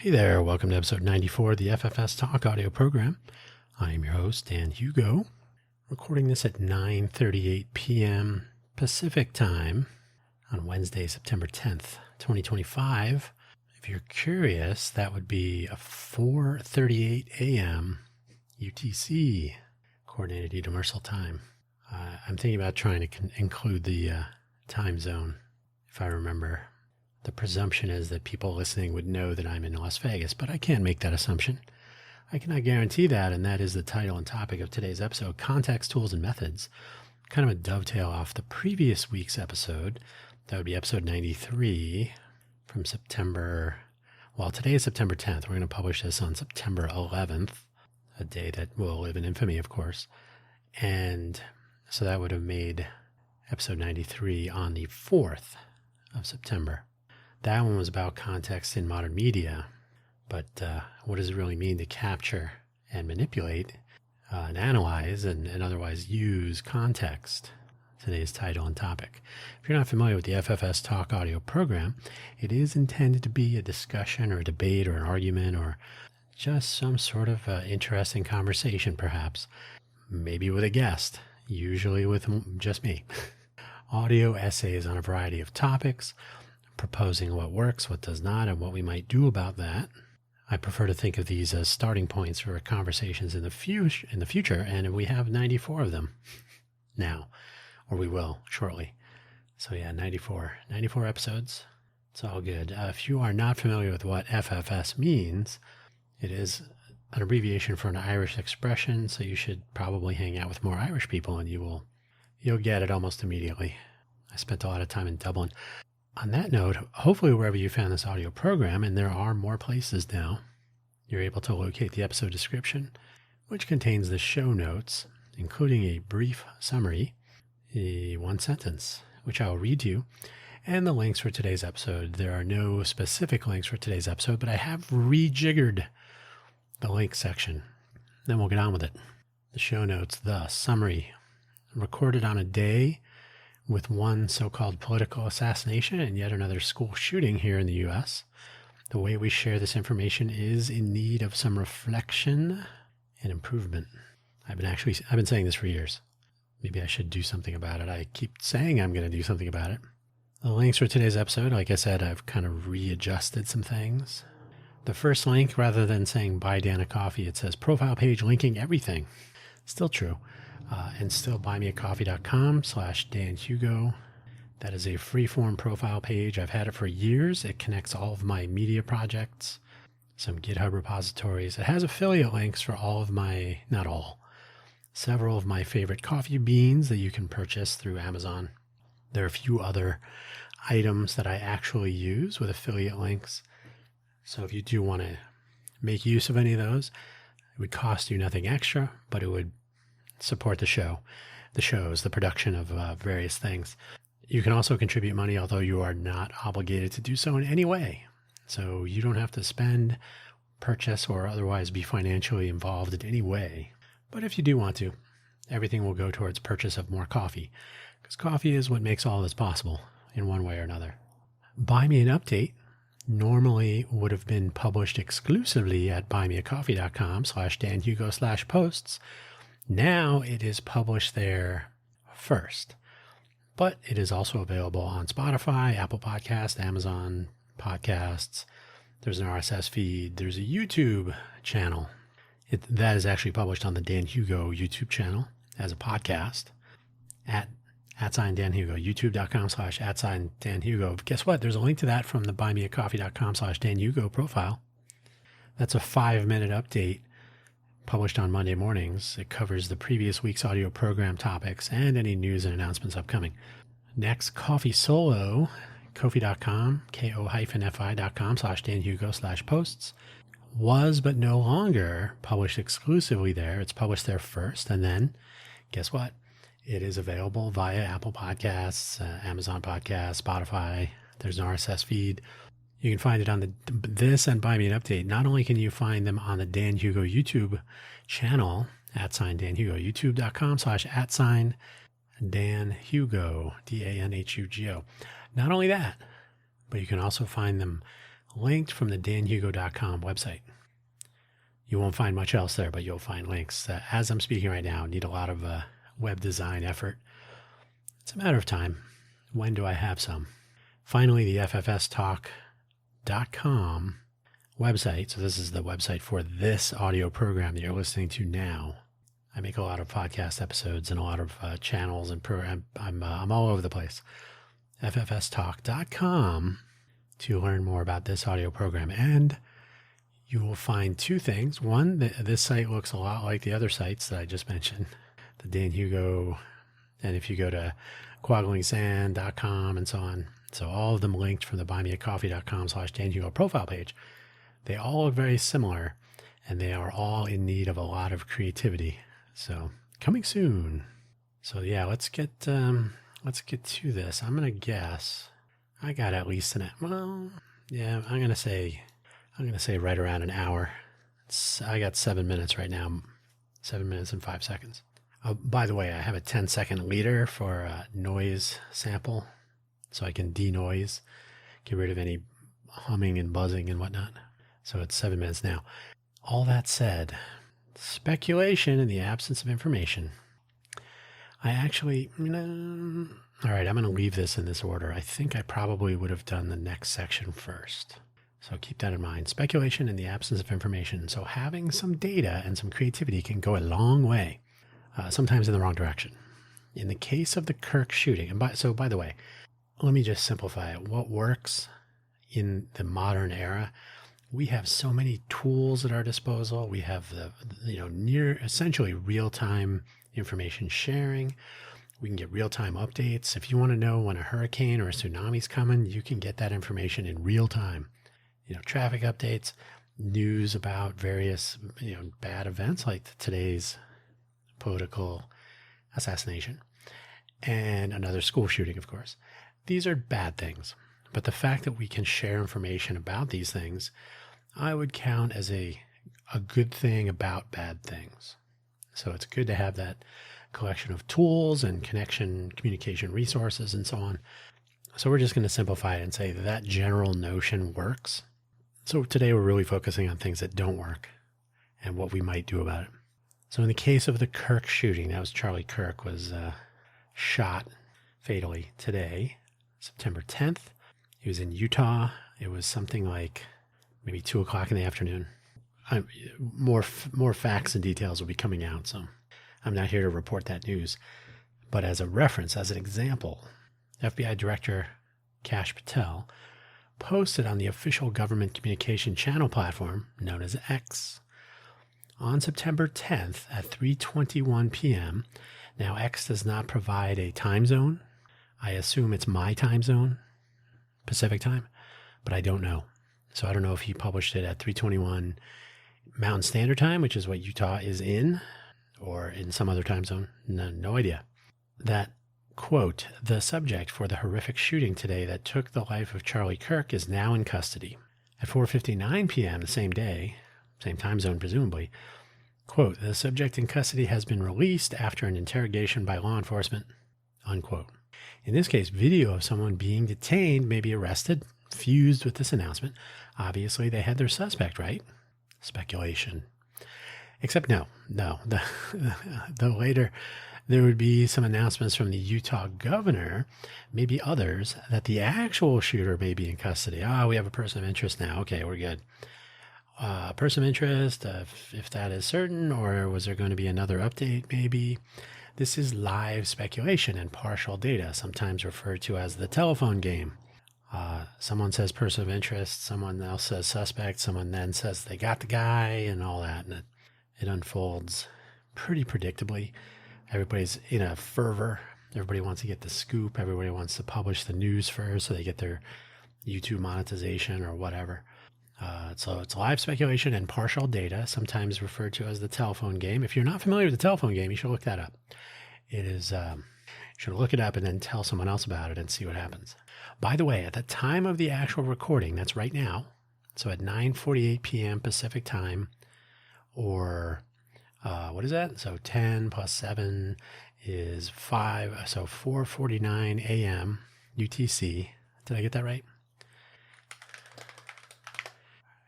Hey there, welcome to episode 94 of the FFS Talk audio program. I am your host, Dan Hugo, recording this at 9:38 p.m. Pacific time on Wednesday, September 10th, 2025. If you're curious, that would be a 4:38 a.m. UTC, Coordinated Universal Time. I'm thinking about trying to include the time zone, if I remember. The presumption is that people listening would know that I'm in Las Vegas, but I can't make that assumption. I cannot guarantee that, and that is the title and topic of today's episode, Context, Tools, and Methods. Kind of a dovetail off the previous week's episode. That would be episode 93 from September. Well, today is September 10th. We're going to publish this on September 11th, a day that will live in infamy, of course. And so that would have made episode 93 on the 4th of September. That one was about context in modern media, but what does it really mean to capture and manipulate and analyze and otherwise use context? Today's title and topic. If you're not familiar with the FFS Talk audio program, it is intended to be a discussion or a debate or an argument or just some sort of interesting conversation, perhaps, maybe with a guest, usually with just me. Audio essays on a variety of topics, proposing what works, what does not, and what we might do about that. I prefer to think of these as starting points for conversations in the future, and we have 94 of them now, or we will shortly. So yeah, 94 episodes. It's all good. If you are not familiar with what FFS means, it is an abbreviation for an Irish expression, so you should probably hang out with more Irish people, and you'll get it almost immediately. I spent a lot of time in Dublin. On that note, hopefully wherever you found this audio program, and there are more places now, you're able to locate the episode description, which contains the show notes, including a brief summary, one sentence, which I'll read to you, and the links for today's episode. There are no specific links for today's episode, but I have rejiggered the link section. Then we'll get on with it. The show notes, the summary, recorded on a day with one so-called political assassination and yet another school shooting here in the U.S. The way we share this information is in need of some reflection and improvement. I've been saying this for years. Maybe I should do something about it. I keep saying I'm going to do something about it. The links for today's episode, like I said, I've kind of readjusted some things. The first link, rather than saying buy Dan a coffee, it says profile page linking everything. Still true. And still buymeacoffee.com/Dan Hugo. That is a free-form profile page. I've had it for years. It connects all of my media projects, some GitHub repositories. It has affiliate links for several of my favorite coffee beans that you can purchase through Amazon. There are a few other items that I actually use with affiliate links. So if you do want to make use of any of those, it would cost you nothing extra, but it would support the shows, the production of various things. You can also contribute money, although you are not obligated to do so in any way. So you don't have to spend, purchase, or otherwise be financially involved in any way. But if you do want to, everything will go towards purchase of more coffee, because coffee is what makes all this possible in one way or another. Buy Me an Update normally would have been published exclusively at buymeacoffee.com/danhugo/posts. Now it is published there first, but it is also available on Spotify, Apple Podcasts, Amazon Podcasts. There's an RSS feed. There's a YouTube channel. That is actually published on the Dan Hugo YouTube channel as a podcast at @Dan Hugo, youtube.com/@Dan Hugo. Guess what? There's a link to that from the buymeacoffee.com/Dan Hugo profile. That's a 5-minute update published on Monday mornings. It covers the previous week's audio program topics and any news and announcements upcoming. Next, Coffee Solo, ko-fi.com, ko-fi.com/danhugo/posts, was but no longer published exclusively there. It's published there first, and then, guess what? It is available via Apple Podcasts, Amazon Podcasts, Spotify. There's an RSS feed. You can find it on this and Buy Me an Update. Not only can you find them on the Dan Hugo YouTube channel, @Dan Hugo, youtube.com/@Dan Hugo, DANHUGO. Not only that, but you can also find them linked from the danhugo.com website. You won't find much else there, but you'll find links. As I'm speaking right now, need a lot of web design effort. It's a matter of time. When do I have some? Finally, the ffstalk.com website. So this is the website for this audio program that you're listening to now. I make a lot of podcast episodes and a lot of channels and I'm all over the place. ffstalk.com to learn more about this audio program. And you will find two things. One, this site looks a lot like the other sites that I just mentioned, the Dan Hugo, and if you go to quaglingsand.com and so on. So all of them linked from the buymeacoffee.com/Dan Hugo profile page. They all look very similar, and they are all in need of a lot of creativity. So coming soon. So yeah, let's get to this. I'm gonna guess I got at least I'm gonna say right around an hour. I got 7 minutes right now. 7 minutes and 5 seconds. By the way, I have a 10-second leader for noise sample, so I can denoise, get rid of any humming and buzzing and whatnot. So it's 7 minutes now. All that said, speculation in the absence of information. I actually, all right, I'm going to leave this in this order. I think I probably would have done the next section first. So keep that in mind. Speculation in the absence of information. So having some data and some creativity can go a long way, sometimes in the wrong direction. In the case of the Kirk shooting, and by the way, let me just simplify it. What works in the modern era? We have so many tools at our disposal. We have the near essentially real-time information sharing. We can get real-time updates. If you want to know when a hurricane or a tsunami's coming, you can get that information in real time. Traffic updates, news about various, bad events like today's political assassination and another school shooting, of course. These are bad things. But the fact that we can share information about these things, I would count as a good thing about bad things. So it's good to have that collection of tools and communication resources and so on. So we're just going to simplify it and say that general notion works. So today we're really focusing on things that don't work and what we might do about it. So in the case of the Kirk shooting, that was Charlie Kirk was shot fatally today, September 10th. He was in Utah. It was something like maybe 2:00 in the afternoon. More facts and details will be coming out, so I'm not here to report that news. But as a reference, as an example, FBI Director Kash Patel posted on the official government communication channel platform known as X on September 10th at 3:21 p.m. Now, X does not provide a time zone. I assume it's my time zone, Pacific time, but I don't know. So I don't know if he published it at 3:21 Mountain Standard Time, which is what Utah is in, or in some other time zone. No idea. That, quote, the subject for the horrific shooting today that took the life of Charlie Kirk is now in custody. At 4:59 p.m. the same day, same time zone presumably, quote, the subject in custody has been released after an interrogation by law enforcement, unquote. In this case, video of someone being detained may be arrested, fused with this announcement. Obviously, they had their suspect, right? Speculation. Except no. The later, there would be some announcements from the Utah governor, maybe others, that the actual shooter may be in custody. We have a person of interest now. Okay, we're good. Person of interest, if that is certain, or was there going to be another update maybe? This is live speculation and partial data, sometimes referred to as the telephone game. Someone says person of interest, someone else says suspect, someone then says they got the guy and all that, and it unfolds pretty predictably. Everybody's in a fervor. Everybody wants to get the scoop. Everybody wants to publish the news first so they get their YouTube monetization or whatever. So it's live speculation and partial data, sometimes referred to as the telephone game. If you're not familiar with the telephone game, you should look that up. It is, you should look it up and then tell someone else about it and see what happens. By the way, at the time of the actual recording, that's right now, so at 9:48 p.m. Pacific time, or what is that? So 10 plus 7 is 5, so 4:49 a.m. UTC. Did I get that right?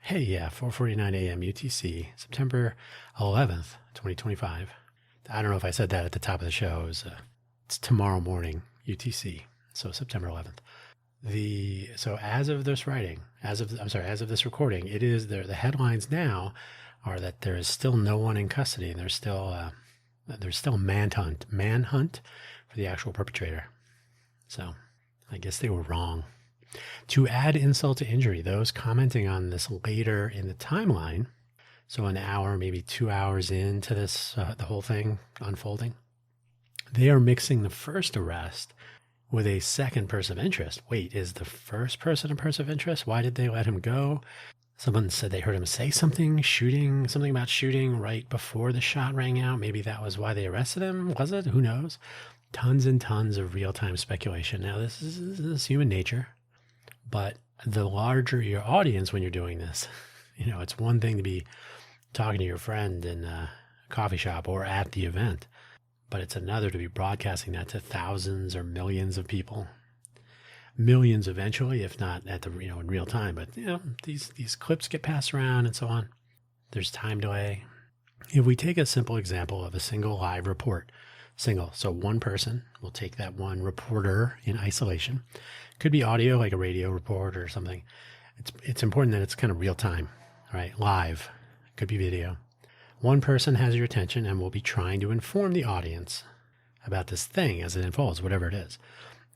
Hey, yeah, 4:49 a.m. UTC, September 11th, 2025. I don't know if I said that at the top of the show. It's tomorrow morning UTC, so September 11th. So as of this writing, as of this recording, it is the headlines now are that there is still no one in custody, and there's still manhunt for the actual perpetrator. So I guess they were wrong. To add insult to injury, those commenting on this later in the timeline, so an hour, maybe 2 hours into this, the whole thing unfolding, they are mixing the first arrest with a second person of interest. Wait, is the first person a person of interest? Why did they let him go? Someone said they heard him say something about shooting right before the shot rang out. Maybe that was why they arrested him. Was it? Who knows? Tons and tons of real-time speculation. Now, this is human nature. But the larger your audience when you're doing this, it's one thing to be talking to your friend in a coffee shop or at the event, but it's another to be broadcasting that to thousands or millions of people. Millions eventually, if not at the in real time. But these clips get passed around and so on. There's time delay. If we take a simple example of a single live report, so one person, we'll take that one reporter in isolation. Could be audio, like a radio report or something. It's important that it's kind of real time, right? Live. Could be video. One person has your attention and will be trying to inform the audience about this thing as it unfolds, whatever it is.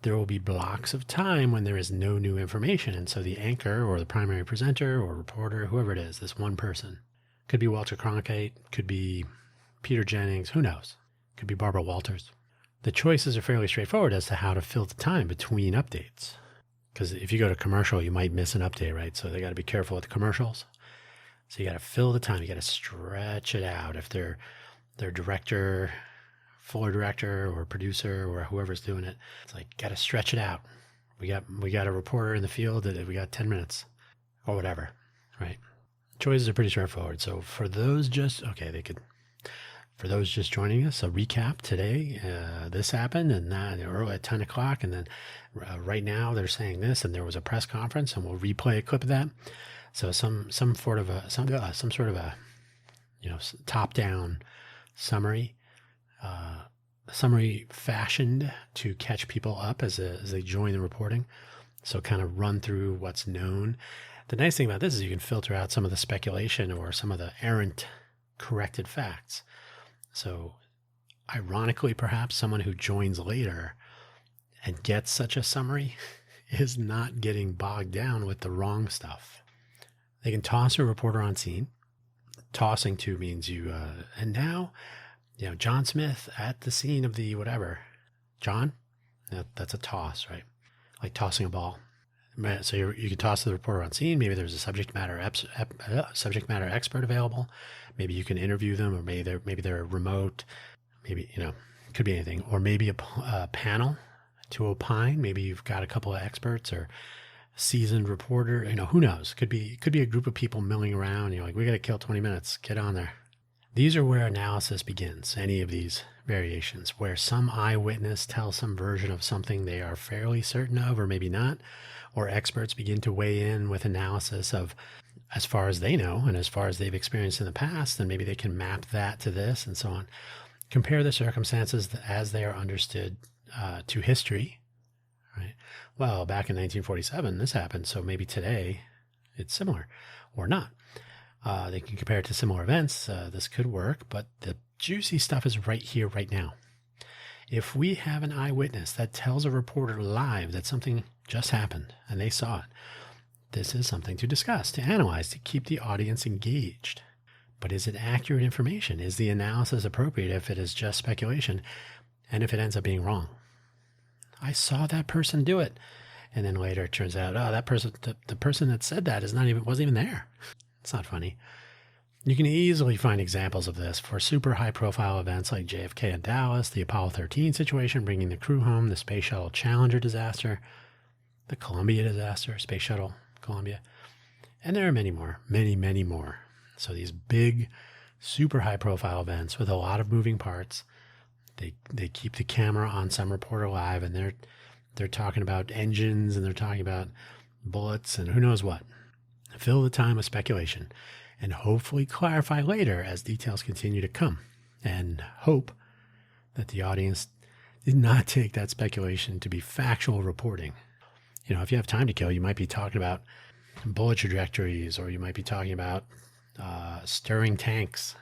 There will be blocks of time when there is no new information. And so the anchor or the primary presenter or reporter, whoever it is, this one person, could be Walter Cronkite, could be Peter Jennings, who knows? Could be Barbara Walters. The choices are fairly straightforward as to how to fill the time between updates. Because if you go to commercial, you might miss an update, right? So they got to be careful with the commercials. So you got to fill the time. You got to stretch it out. If they're director, floor director, or producer, or whoever's doing it, it's like got to stretch it out. We got a reporter in the field that we got 10 minutes or whatever, right? Choices are pretty straightforward. So for those For those just joining us, a recap today, this happened and that early at 10 o'clock. And then right now they're saying this, and there was a press conference, and we'll replay a clip of that. So some sort of a top-down summary fashioned to catch people up as they join the reporting. So kind of run through what's known. The nice thing about this is you can filter out some of the speculation or some of the errant corrected facts. So ironically, perhaps someone who joins later and gets such a summary is not getting bogged down with the wrong stuff. They can toss a reporter on scene. Tossing to means and now, John Smith at the scene of the whatever. John? That's a toss, right? Like tossing a ball. So you can toss the reporter on scene. Maybe there's a subject matter expert available. Maybe you can interview them, or maybe they're remote. Maybe could be anything, or maybe a panel to opine. Maybe you've got a couple of experts or seasoned reporter. Who knows? Could be a group of people milling around. You're like, we got to kill 20 minutes. Get on there. These are where analysis begins. Any of these variations, where some eyewitness tells some version of something they are fairly certain of, or maybe not. Or experts begin to weigh in with analysis of as far as they know and as far as they've experienced in the past, and maybe they can map that to this and so on. Compare the circumstances as they are understood to history, right? Well, back in 1947, this happened, so maybe today it's similar or not. They can compare it to similar events. This could work, but the juicy stuff is right here, right now. If we have an eyewitness that tells a reporter live that something just happened and they saw it, this is something to discuss, to analyze, to keep the audience engaged. But is it accurate information? Is the analysis appropriate if it is just speculation and if it ends up being wrong? I saw that person do it. And then later it turns out, that person, the person that said that wasn't even there. It's not funny. You can easily find examples of this for super high-profile events like JFK in Dallas, the Apollo 13 situation, bringing the crew home, the Space Shuttle Challenger disaster, the Columbia disaster, Space Shuttle Columbia, and there are many more, many, many more. So these big, super high-profile events with a lot of moving parts, they keep the camera on some reporter live, and they're talking about engines, and they're talking about bullets, and who knows what. Fill the time with speculation and hopefully clarify later as details continue to come. And hope that the audience did not take that speculation to be factual reporting. If you have time to kill, you might be talking about bullet trajectories, or you might be talking about stirring tanks.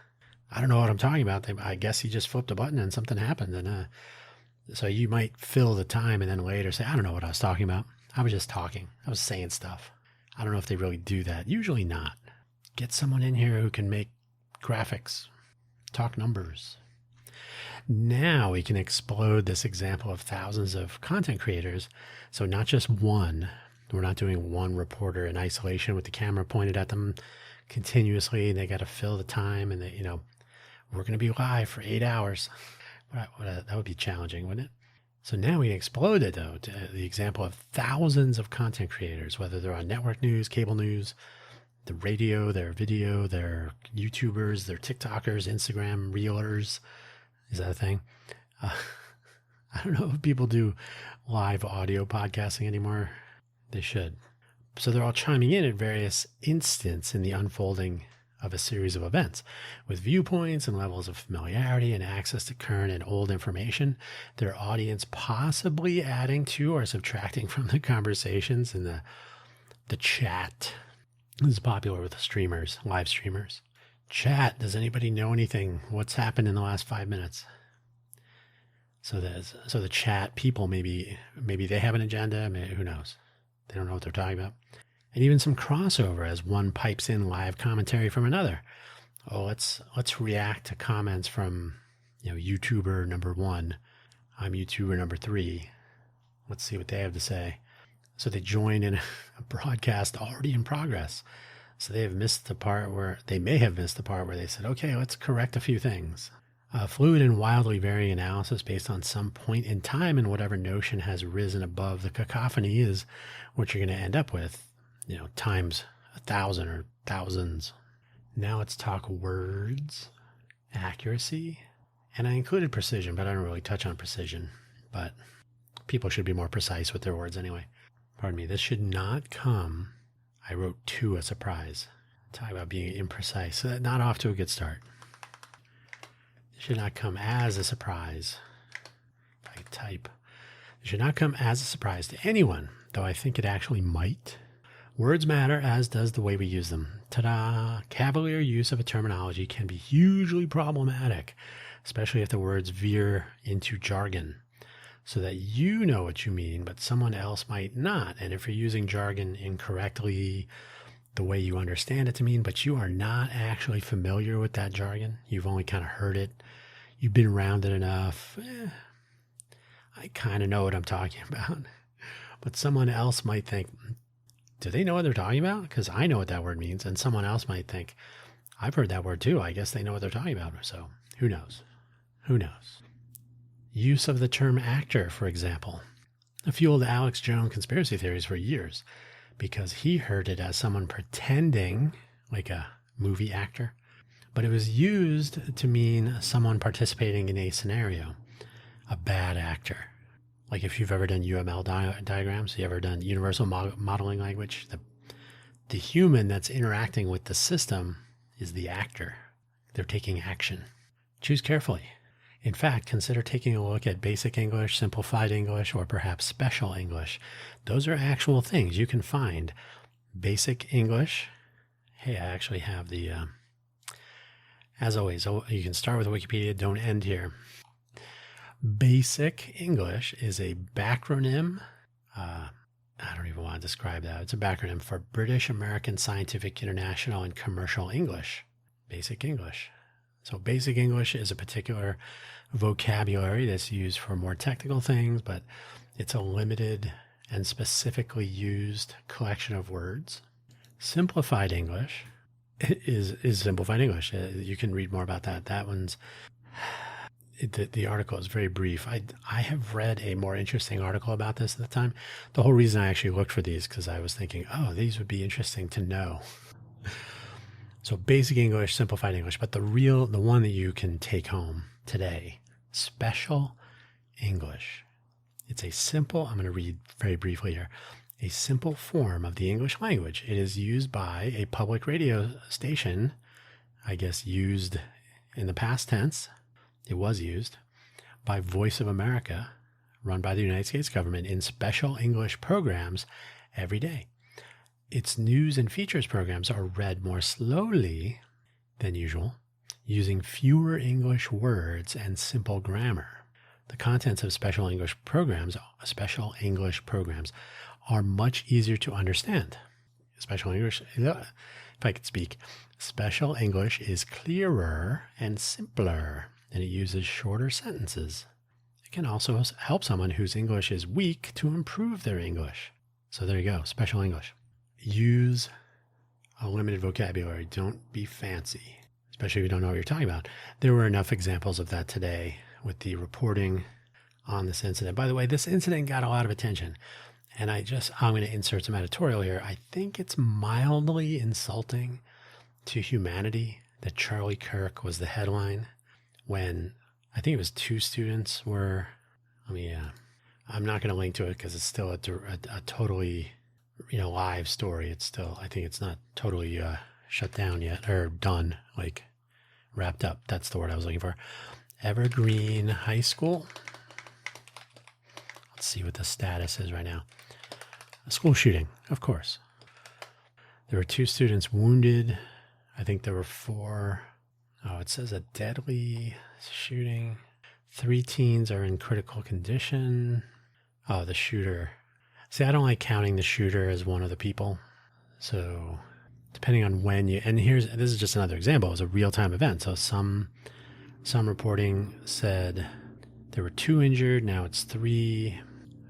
I don't know what I'm talking about. I guess he just flipped a button and something happened. And so you might fill the time and then later say, I don't know what I was talking about. I was just talking. I was saying stuff. I don't know if they really do that. Usually not. Get someone in here who can make graphics, talk numbers. Now we can explode this example of thousands of content creators. So not just one. We're not doing one reporter in isolation with the camera pointed at them continuously. They got to fill the time, and we're going to be live for 8 hours. That would be challenging, wouldn't it? So now we exploded, though, to the example of thousands of content creators, whether they're on network news, cable news, the radio, their video, their YouTubers, their TikTokers, Instagram reelers. Is that a thing? I don't know if people do live audio podcasting anymore. They should. So they're all chiming in at various instants in the unfolding of a series of events with viewpoints and levels of familiarity and access to current and old information, their audience possibly adding to or subtracting from the conversations in the chat. This is popular with the streamers, live streamers. Chat, does anybody know anything? What's happened in the last 5 minutes? So the chat people, maybe they have an agenda, who knows? They don't know what they're talking about. And even some crossover as one pipes in live commentary from another. Oh, let's react to comments from YouTuber number 1. I'm YouTuber number 3. Let's see what they have to say. So they join in a broadcast already in progress. So they may have missed the part where they said, okay, let's correct a few things. Fluid and wildly varying analysis based on some point in time and whatever notion has risen above the cacophony is what you're going to end up with, times 1,000 or thousands. Now let's talk words, accuracy, and I included precision, but I don't really touch on precision. But people should be more precise with their words anyway. Pardon me, this should not come, I wrote to a surprise. Talk about being imprecise. So not off to a good start. It should not come as a surprise. If I type, it should not come as a surprise to anyone, though I think it actually might. Words matter, as does the way we use them. Ta-da! Cavalier use of a terminology can be hugely problematic, especially if the words veer into jargon, so that you know what you mean, but someone else might not. And if you're using jargon incorrectly, the way you understand it to mean, but you are not actually familiar with that jargon, you've only kind of heard it, you've been around it enough, I kind of know what I'm talking about. But someone else might think, do they know what they're talking about? Because I know what that word means. And someone else might think, I've heard that word too. I guess they know what they're talking about. So who knows? Who knows? Use of the term actor, for example, fueled Alex Jones conspiracy theories for years because he heard it as someone pretending like a movie actor, but it was used to mean someone participating in a scenario, a bad actor. Like if you've ever done UML diagrams, you ever done universal modeling language, the human that's interacting with the system is the actor. They're taking action. Choose carefully. In fact, consider taking a look at basic English, simplified English, or perhaps special English. Those are actual things you can find. Basic English. Hey, I actually have the, as always, you can start with Wikipedia, don't end here. Basic English is a backronym. I don't even want to describe that. It's a backronym for British, American, Scientific, International, and Commercial English. Basic English. So basic English is a particular vocabulary that's used for more technical things, but it's a limited and specifically used collection of words. Simplified English is simplified English. You can read more about that. That one's... The article is very brief. I have read a more interesting article about this at the time. The whole reason I actually looked for these because I was thinking, oh, these would be interesting to know. So basic English, simplified English, but the one that you can take home today, special English. It's a simple, I'm going to read very briefly here. a simple form of the English language. It is used by a public radio station, I guess used in the past tense. It was used by Voice of America, run by the United States government in special English programs every day. Its news and features programs are read more slowly than usual, using fewer English words and simple grammar. The contents of special English programs are much easier to understand. Special English, if I could speak, special English is clearer and simpler, and it uses shorter sentences. It can also help someone whose English is weak to improve their English. So there you go, special English. Use a limited vocabulary. Don't be fancy, especially if you don't know what you're talking about. There were enough examples of that today with the reporting on this incident. By the way, this incident got a lot of attention, and I'm going to insert some editorial here. I think it's mildly insulting to humanity that Charlie Kirk was the headline when I think it was 2 students were, I'm not going to link to it because it's still a totally, live story. It's still, I think it's not totally shut down yet, or done, like wrapped up. That's the word I was looking for. Evergreen High School. Let's see what the status is right now. A school shooting, of course. There were 2 students wounded. I think there were 4. Oh, it says a deadly shooting. 3 teens are in critical condition. Oh, the shooter. See, I don't like counting the shooter as one of the people. So depending on when this is just another example. It was a real-time event. So some reporting said there were 2 injured. Now it's 3.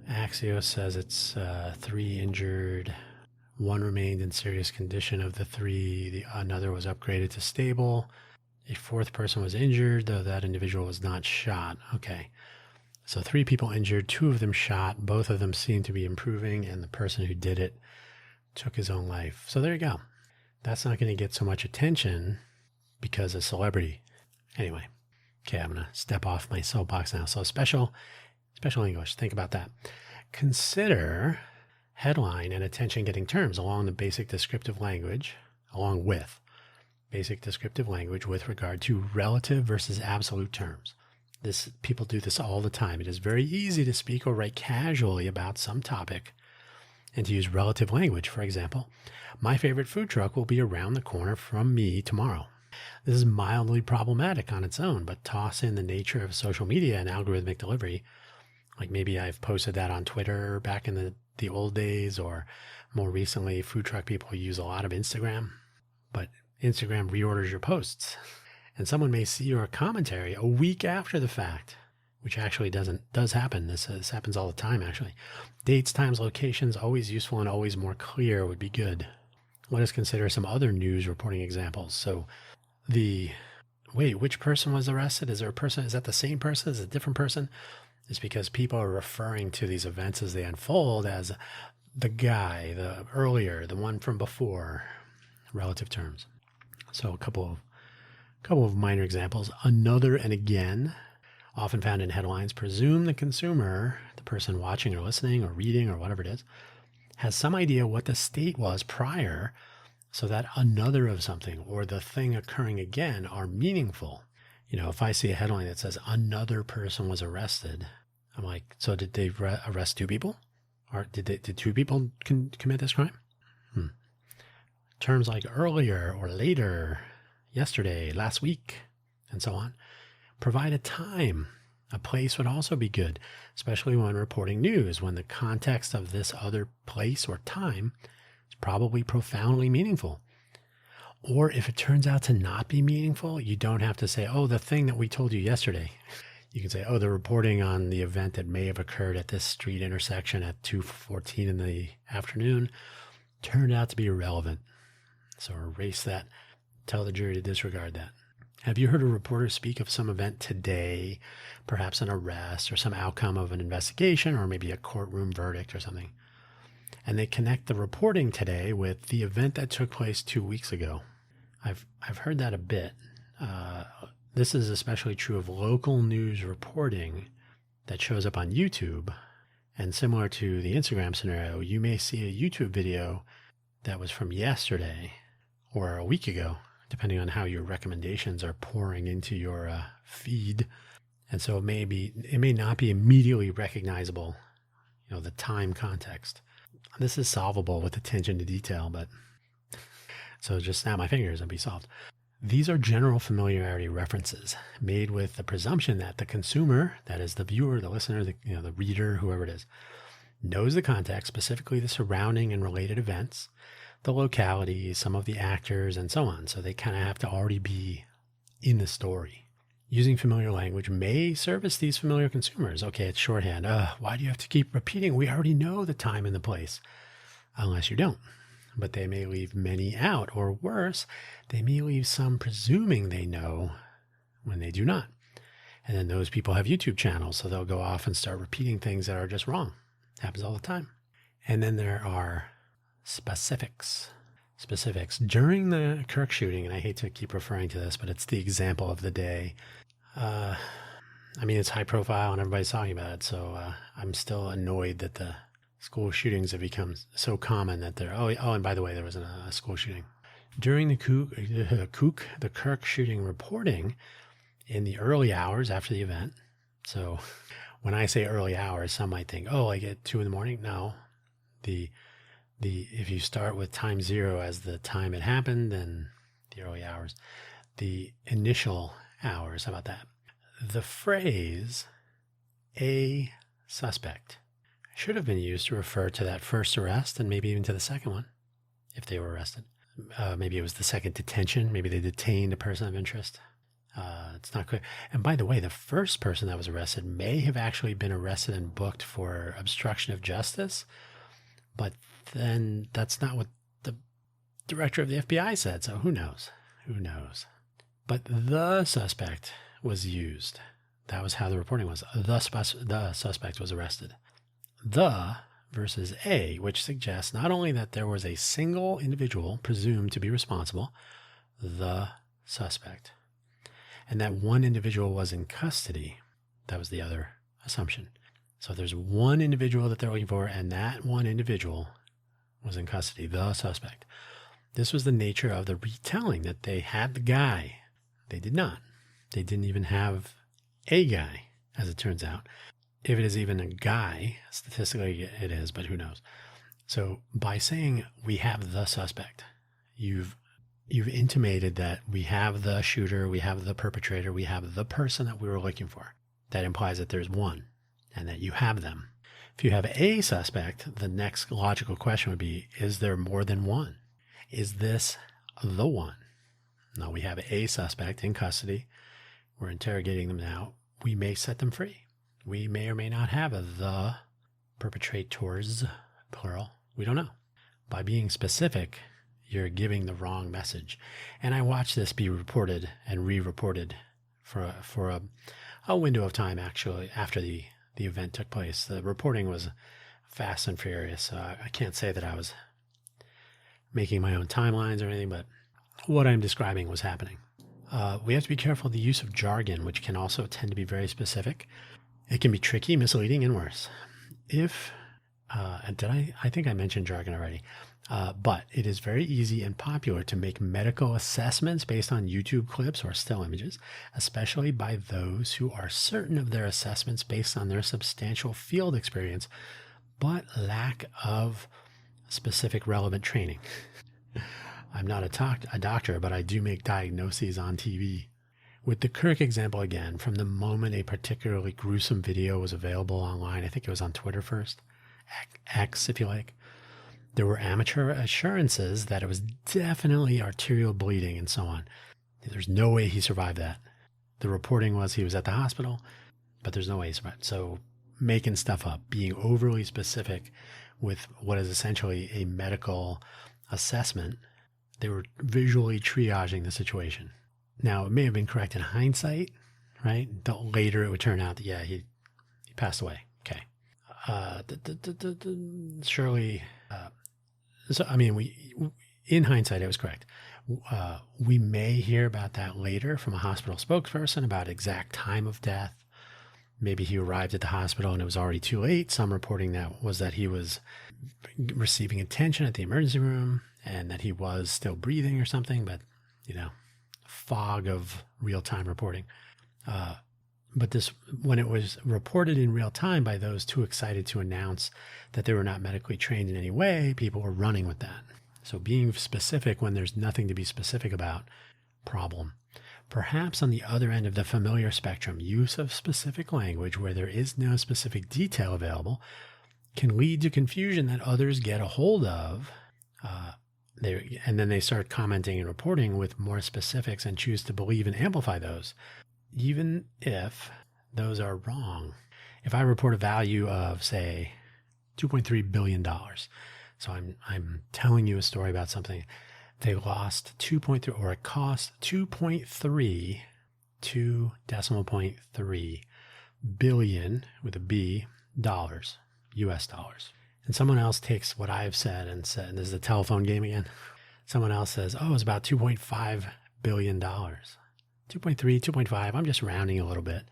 Axios says it's 3 injured. 1 remained in serious condition of the 3. Another was upgraded to stable. A 4th person was injured, though that individual was not shot. Okay. So 3 people injured, 2 of them shot. Both of them seemed to be improving, and the person who did it took his own life. So there you go. That's not going to get so much attention because of celebrity. Anyway. Okay, I'm going to step off my soapbox now. So special English. Think about that. Consider headline and attention-getting terms along with basic descriptive language with regard to relative versus absolute terms. People do this all the time. It is very easy to speak or write casually about some topic and to use relative language. For example, my favorite food truck will be around the corner from me tomorrow. This is mildly problematic on its own, but toss in the nature of social media and algorithmic delivery. Like maybe I've posted that on Twitter back in the old days, or more recently, food truck people use a lot of Instagram, but Instagram reorders your posts, and someone may see your commentary a week after the fact, which actually does happen. This happens all the time, actually. Dates, times, locations, always useful and always more clear would be good. Let us consider some other news reporting examples. So which person was arrested? Is there a person? Is that the same person? Is it a different person? It's because people are referring to these events as they unfold as the guy, the earlier, the one from before, relative terms. So a couple of minor examples. Another and again, often found in headlines, presume the consumer, the person watching or listening or reading or whatever it is, has some idea what the state was prior, so that another of something or the thing occurring again are meaningful. If I see a headline that says another person was arrested, I'm like, so did they arrest 2 people? Or did 2 people commit this crime? Terms like earlier or later, yesterday, last week, and so on, provide a time. A place would also be good, especially when reporting news, when the context of this other place or time is probably profoundly meaningful. Or if it turns out to not be meaningful, you don't have to say, oh, the thing that we told you yesterday. You can say, oh, the reporting on the event that may have occurred at this street intersection at 2:14 in the afternoon turned out to be irrelevant. So erase that. Tell the jury to disregard that. Have you heard a reporter speak of some event today, perhaps an arrest or some outcome of an investigation or maybe a courtroom verdict or something? And they connect the reporting today with the event that took place 2 weeks ago. I've heard that a bit. This is especially true of local news reporting that shows up on YouTube And similar to the Instagram scenario, you may see a YouTube video that was from yesterday or a week ago, depending on how your recommendations are pouring into your feed. And so it may not be immediately recognizable, the time context. This is solvable with attention to detail, but so just snap my fingers and be solved. These are general familiarity references made with the presumption that the consumer, that is the viewer, the listener, the reader, whoever it is, knows the context, specifically the surrounding and related events, the locality, some of the actors, and so on. So they kind of have to already be in the story. Using familiar language may service these familiar consumers. Okay, it's shorthand. Why do you have to keep repeating? We already know the time and the place. Unless you don't. But they may leave many out, or worse, they may leave some presuming they know when they do not. And then those people have YouTube channels, so they'll go off and start repeating things that are just wrong. Happens all the time. And then there are specifics. During the Kirk shooting, and I hate to keep referring to this, but it's the example of the day. It's high profile and everybody's talking about it, so I'm still annoyed that the school shootings have become so common that they're, and by the way, there was a school shooting. During the Kirk shooting reporting in the early hours after the event. So when I say early hours, some might think, like at 2 a.m. No, if you start with time 0 as the time it happened, then the early hours, the initial hours, how about that? The phrase, a suspect, should have been used to refer to that first arrest and maybe even to the second one, if they were arrested. Maybe it was the second detention. Maybe they detained a person of interest. It's not clear. And by the way, the first person that was arrested may have actually been arrested and booked for obstruction of justice, but then that's not what the director of the FBI said, so who knows? But the suspect was used. That was how the reporting was. The suspect was arrested. The versus a, which suggests not only that there was a single individual presumed to be responsible, the suspect, and that one individual was in custody. That was the other assumption. So there's one individual that they're looking for, and that one individual was in custody, the suspect. This was the nature of the retelling, that they had the guy. They did not. They didn't even have a guy, as it turns out. If it is even a guy, statistically it is, but who knows? So by saying we have the suspect, you've intimated that we have the shooter, we have the perpetrator, we have the person that we were looking for. That implies that there's one and that you have them. If you have a suspect, the next logical question would be, is there more than one? Is this the one? No, we have a suspect in custody. We're interrogating them now. We may set them free. We may or may not have the perpetrators, plural. We don't know. By being specific, you're giving the wrong message. And I watched this be reported and re-reported for a window of time, actually, after the event took place. The reporting was fast and furious. So I can't say that I was making my own timelines or anything, but what I'm describing was happening. We have to be careful of the use of jargon, which can also tend to be very specific. It can be tricky, misleading, and worse. I think I mentioned jargon already, but it is very easy and popular to make medical assessments based on YouTube clips or still images, especially by those who are certain of their assessments based on their substantial field experience, but lack of specific relevant training. I'm not a doctor, but I do make diagnoses on TV. With the Kirk example again, from the moment a particularly gruesome video was available online, I think it was on Twitter first, X if you like, there were amateur assurances that it was definitely arterial bleeding and so on. There's no way he survived that. The reporting was he was at the hospital, but there's no way he survived. So making stuff up, being overly specific with what is essentially a medical assessment, they were visually triaging the situation. Now, it may have been correct in hindsight, right? Later it would turn out that, yeah, he passed away. Okay. Surely, in hindsight, it was correct. We may hear about that later from a hospital spokesperson about exact time of death, maybe he arrived at the hospital and it was already too late. Some reporting that he was receiving attention at the emergency room and that he was still breathing or something, but, fog of real-time reporting. But when it was reported in real time by those too excited to announce that they were not medically trained in any way, people were running with that. So being specific when there's nothing to be specific about, problem. Perhaps on the other end of the familiar spectrum, use of specific language where there is no specific detail available can lead to confusion that others get a hold of. And then they start commenting and reporting with more specifics and choose to believe and amplify those, even if those are wrong. If I report a value of, say, $2.3 billion, so I'm telling you a story about something, they lost 2.3, or it cost 2.3, 2.3 billion with a B, dollars, US dollars. And someone else takes what I've said and this is a telephone game again. Someone else says, oh, it's about $2.5 billion. 2.3, 2.5, I'm just rounding a little bit.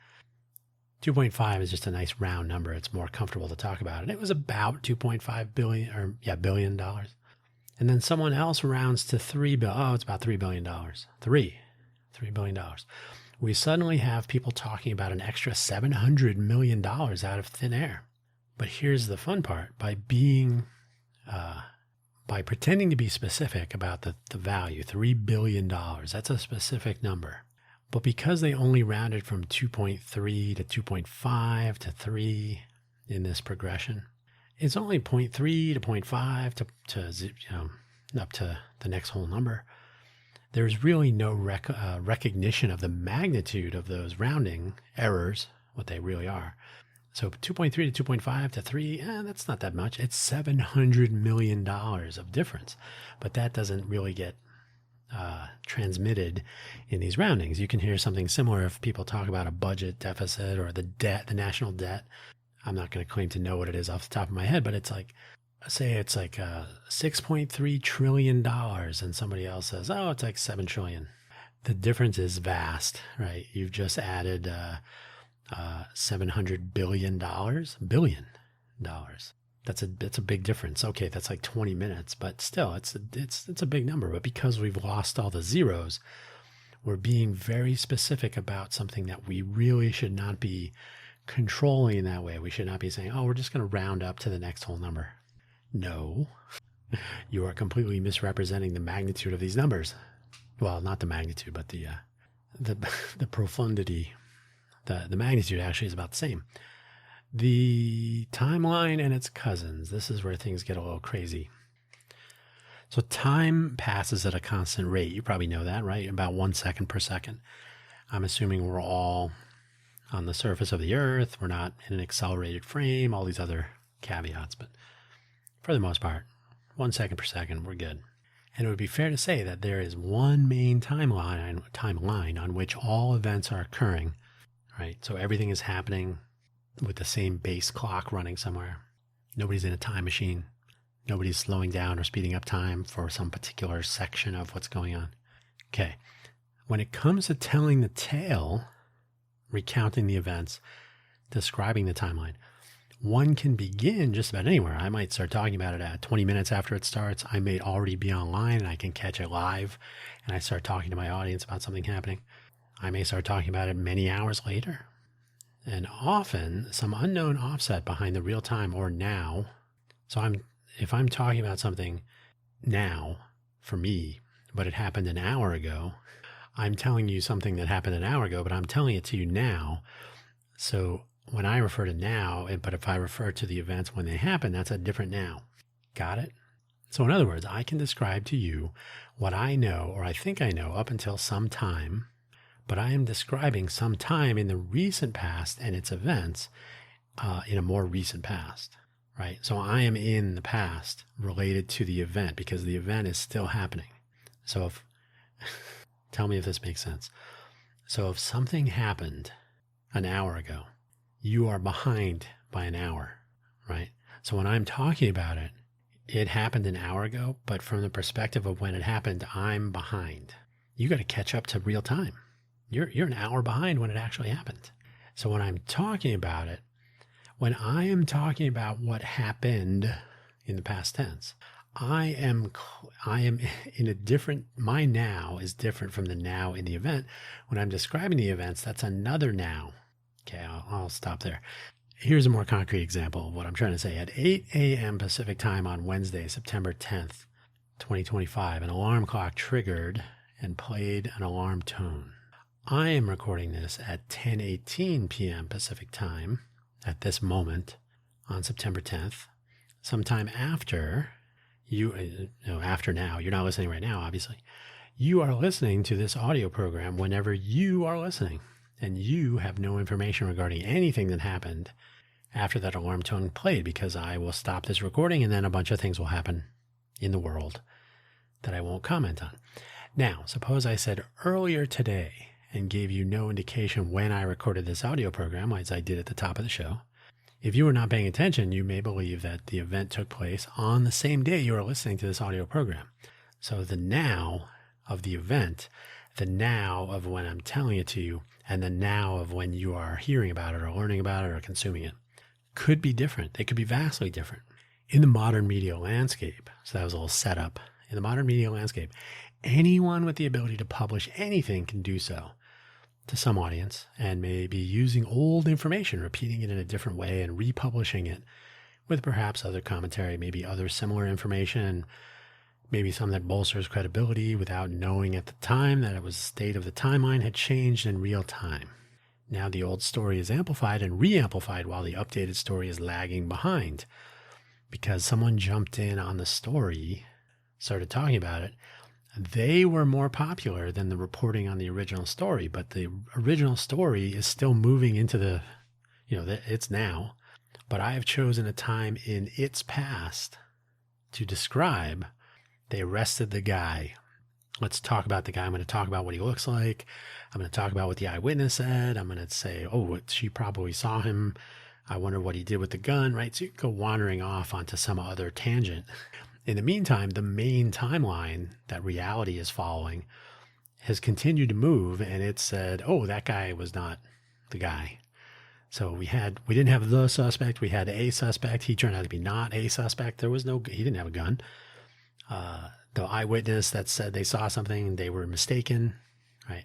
2.5 is just a nice round number. It's more comfortable to talk about. And it was about $2.5 billion. And then someone else rounds to $3 billion. Oh, it's about $3 billion. $3 billion. We suddenly have people talking about an extra $700 million out of thin air. But here's the fun part. By pretending to be specific about the value, $3 billion, that's a specific number. But because they only rounded from 2.3 to 2.5 to 3 in this progression, it's only 0.3 to 0.5 to up to the next whole number. There's really no recognition of the magnitude of those rounding errors, what they really are. So 2.3 to 2.5 to 3, that's not that much. It's $700 million of difference. But that doesn't really get transmitted in these roundings. You can hear something similar if people talk about a budget deficit or the debt, the national debt. I'm not going to claim to know what it is off the top of my head, but it's like, say it's like $6.3 trillion and somebody else says, oh, it's like 7 trillion. The difference is vast, right? You've just added $700 billion. That's a big difference. Okay, that's like 20 minutes, but still, it's a big number. But because we've lost all the zeros, we're being very specific about something that we really should not be controlling in that way. We should not be saying, oh, we're just going to round up to the next whole number. No, you are completely misrepresenting the magnitude of these numbers. Well, not the magnitude, but the profundity. The magnitude actually is about the same. The timeline and its cousins. This is where things get a little crazy. So time passes at a constant rate. You probably know that, right? About 1 second per second. I'm assuming we're all on the surface of the earth. We're not in an accelerated frame, all these other caveats. But for the most part, 1 second per second, we're good. And it would be fair to say that there is one main timeline on which all events are occurring, right? So everything is happening with the same base clock running somewhere. Nobody's in a time machine. Nobody's slowing down or speeding up time for some particular section of what's going on. Okay. When it comes to telling the tale, recounting the events, describing the timeline, one can begin just about anywhere. I might start talking about it at 20 minutes after it starts. I may already be online and I can catch it live and I start talking to my audience about something happening. I may start talking about it many hours later. And often some unknown offset behind the real time or now. So if I'm talking about something now for me, but it happened an hour ago, I'm telling you something that happened an hour ago, but I'm telling it to you now. So when I refer to now, but if I refer to the events when they happen, that's a different now. Got it? So in other words, I can describe to you what I know or I think I know up until some time, but I am describing some time in the recent past and its events in a more recent past, right? So I am in the past related to the event because the event is still happening. So tell me if this makes sense. So if something happened an hour ago, you are behind by an hour, right? So when I'm talking about it, it happened an hour ago, but from the perspective of when it happened, I'm behind. You got to catch up to real time. You're an hour behind when it actually happened. So when I'm talking about it, when I am talking about what happened in the past tense, I am in a different, my now is different from the now in the event. When I'm describing the events, that's another now. Okay, I'll stop there. Here's a more concrete example of what I'm trying to say. At 8 a.m. Pacific time on Wednesday, September 10th, 2025, an alarm clock triggered and played an alarm tone. I am recording this at 10:18 p.m. Pacific time at this moment on September 10th, sometime after after now. You're not listening right now, obviously. You are listening to this audio program whenever you are listening, and you have no information regarding anything that happened after that alarm tone played, because I will stop this recording and then a bunch of things will happen in the world that I won't comment on. Now, suppose I said earlier today and gave you no indication when I recorded this audio program, as I did at the top of the show. If you were not paying attention, you may believe that the event took place on the same day you are listening to this audio program. So the now of the event, the now of when I'm telling it to you, and the now of when you are hearing about it or learning about it or consuming it could be different. They could be vastly different. In the modern media landscape, so that was a little setup. In the modern media landscape, anyone with the ability to publish anything can do so to some audience, and maybe using old information, repeating it in a different way and republishing it with perhaps other commentary, maybe other similar information, maybe some that bolsters credibility without knowing at the time that it was the state of the timeline had changed in real time. Now the old story is amplified and re-amplified while the updated story is lagging behind, because someone jumped in on the story, started talking about it. They were more popular than the reporting on the original story, but the original story is still moving into the, it's now. But I have chosen a time in its past to describe. They arrested the guy. Let's talk about the guy. I'm going to talk about what he looks like. I'm going to talk about what the eyewitness said. I'm going to say, she probably saw him. I wonder what he did with the gun, right? So you go wandering off onto some other tangent. In the meantime, the main timeline that reality is following has continued to move, and it said, that guy was not the guy. So we didn't have the suspect, we had a suspect. He turned out to be not a suspect. He didn't have a gun. The eyewitness that said they saw something, they were mistaken, right?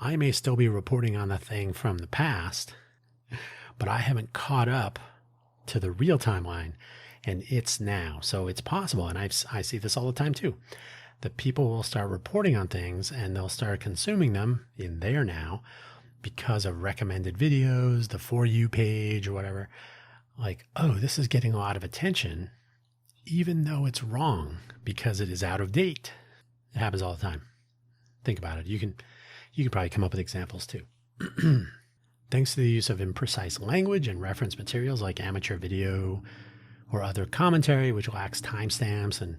I may still be reporting on the thing from the past, but I haven't caught up to the real timeline. And it's now. So it's possible, and I see this all the time too, that people will start reporting on things and they'll start consuming them in their now because of recommended videos, the For You page or whatever. Like, this is getting a lot of attention, even though it's wrong because it is out of date. It happens all the time. Think about it. You can probably come up with examples too. Thanks to the use of imprecise language and reference materials like amateur video or other commentary which lacks timestamps and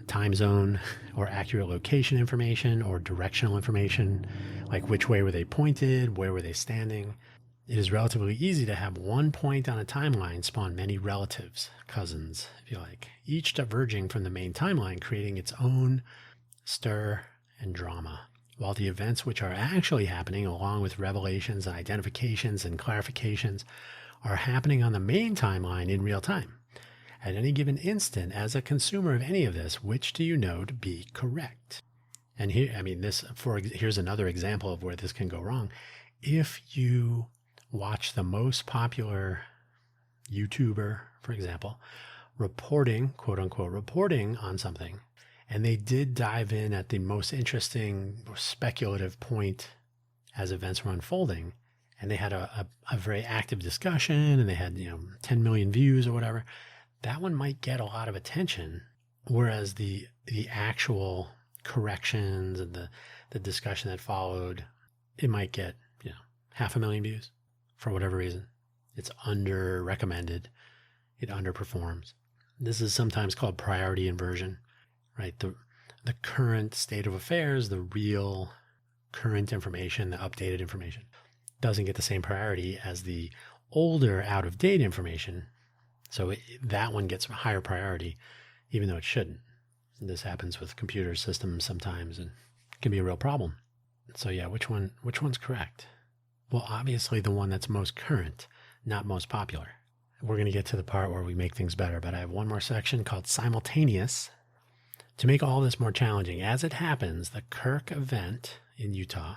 time zone or accurate location information or directional information, like which way were they pointed, where were they standing. It is relatively easy to have one point on a timeline spawn many relatives, cousins, if you like, each diverging from the main timeline, creating its own stir and drama. While the events which are actually happening, along with revelations and identifications and clarifications, are happening on the main timeline in real time. At any given instant, as a consumer of any of this, which do you know to be correct? And here's another example of where this can go wrong. If you watch the most popular YouTuber, for example, reporting, quote unquote, reporting on something, and they did dive in at the most interesting, speculative point as events were unfolding, and they had a very active discussion, and they had 10 million views or whatever, that one might get a lot of attention, whereas the actual corrections and the discussion that followed, it might get 500,000 views for whatever reason. It's under recommended. It underperforms. This is sometimes called priority inversion, right? The current state of affairs, the real current information, the updated information, doesn't get the same priority as the older, out-of-date information. So that one gets a higher priority, even though it shouldn't. And this happens with computer systems sometimes, and it can be a real problem. So which one's correct? Well, obviously the one that's most current, not most popular. We're going to get to the part where we make things better, but I have one more section called simultaneous. To make all this more challenging, as it happens, the Kirk event in Utah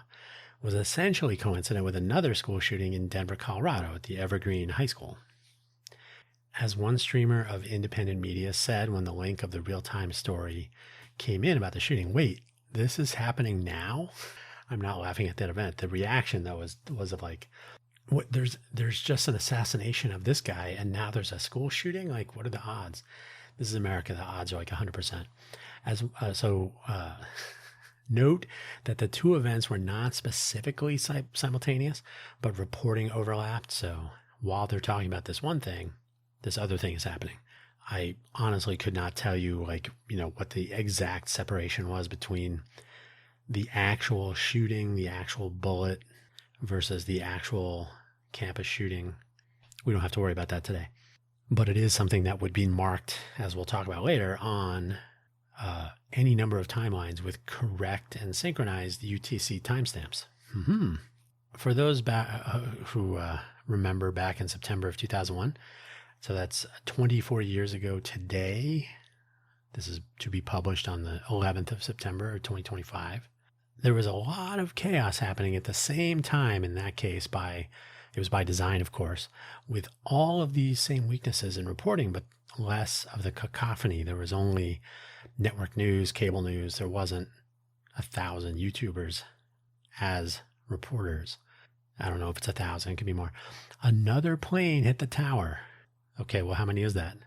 was essentially coincident with another school shooting in Denver, Colorado at the Evergreen High School. As one streamer of independent media said when the link of the real-time story came in about the shooting, wait, this is happening now? I'm not laughing at that event. The reaction, though, was of like, what, there's just an assassination of this guy, and now there's a school shooting? Like, what are the odds? This is America. The odds are like 100%. Note that the two events were not specifically simultaneous, but reporting overlapped. So while they're talking about this one thing, this other thing is happening. I honestly could not tell you, what the exact separation was between the actual shooting, the actual bullet, versus the actual campus shooting. We don't have to worry about that today. But it is something that would be marked, as we'll talk about later, on any number of timelines with correct and synchronized UTC timestamps. Mm-hmm. For those who remember back in September of 2001, so that's 24 years ago today. This is to be published on the 11th of September of 2025. There was a lot of chaos happening at the same time in that case. It was by design, of course, with all of these same weaknesses in reporting, but less of the cacophony. There was only network news, cable news. There wasn't 1,000 YouTubers as reporters. I don't know if it's 1,000, it could be more. Another plane hit the tower. Okay, well, how many is that?